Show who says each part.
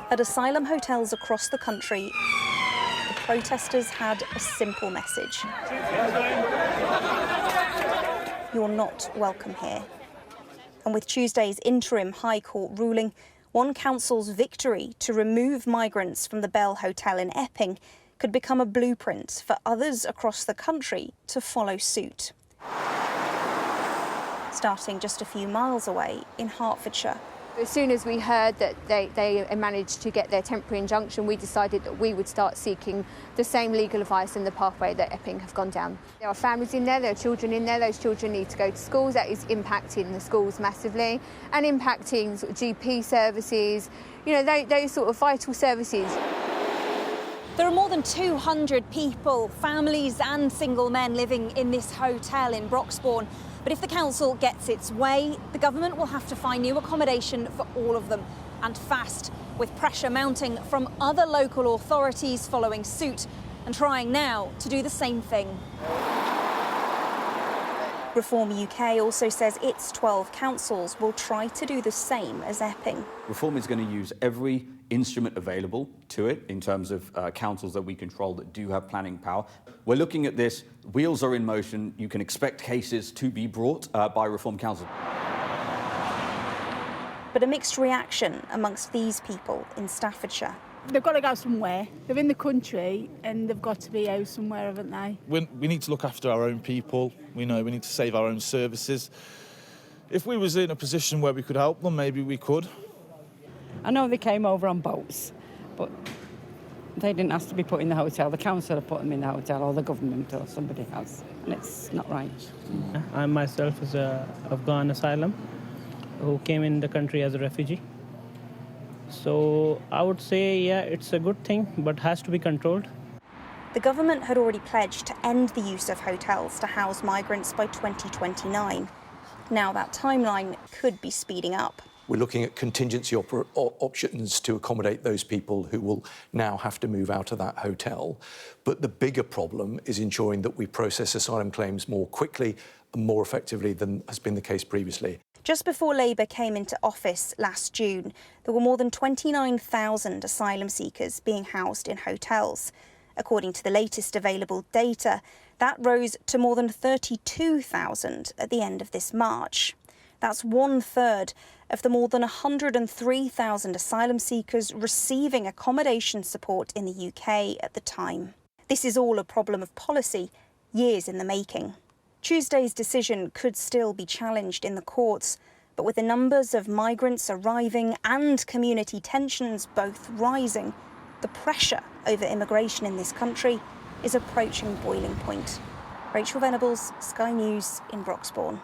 Speaker 1: At asylum hotels across the country, the protesters had a simple message. You're not welcome here. And with Tuesday's interim High Court ruling, one council's victory to remove migrants from the Bell Hotel in Epping could become a blueprint for others across the country to follow suit. Starting just a few miles away in Hertfordshire.
Speaker 2: As soon as we heard that they managed to get their temporary injunction, we decided that we would start seeking the same legal advice in the pathway that Epping have gone down. There are families in there, there are children in there, those children need to go to schools. That is impacting the schools massively and impacting sort of GP services, you know, those sort of vital services.
Speaker 1: There are more than 200 people, families and single men living in this hotel in Broxbourne. But if the council gets its way, the government will have to find new accommodation for all of them, and fast, with pressure mounting from other local authorities following suit and trying now to do the same thing. Reform UK also says its 12 councils will try to do the same as Epping.
Speaker 3: Reform is going to use every instrument available to it in terms of councils that we control that do have planning power. We're looking at this. Wheels are in motion. You can expect cases to be brought by Reform Council.
Speaker 1: But a mixed reaction amongst these people in Staffordshire.
Speaker 4: They've got to go somewhere. They're in the country and they've got to be out somewhere, haven't they?
Speaker 5: We need to look after our own people. We know we need to save our own services. If we was in a position where we could help them, maybe we could.
Speaker 6: I know they came over on boats, but they didn't ask to be put in the hotel. The council have put them in the hotel, or the government, or somebody else, and it's not right.
Speaker 7: I myself is an Afghan asylum who came in the country as a refugee. So I would say, yeah, it's a good thing, but has to be controlled.
Speaker 1: The government had already pledged to end the use of hotels to house migrants by 2029. Now that timeline could be speeding up.
Speaker 8: We're looking at contingency options to accommodate those people who will now have to move out of that hotel. But the bigger problem is ensuring that we process asylum claims more quickly and more effectively than has been the case previously.
Speaker 1: Just before Labour came into office last June, there were more than 29,000 asylum seekers being housed in hotels. According to the latest available data, that rose to more than 32,000 at the end of this March. That's 1/3 of the more than 103,000 asylum seekers receiving accommodation support in the UK at the time. This is all a problem of policy, years in the making. Tuesday's decision could still be challenged in the courts, but with the numbers of migrants arriving and community tensions both rising, the pressure over immigration in this country is approaching boiling point. Rachel Venables, Sky News in Broxbourne.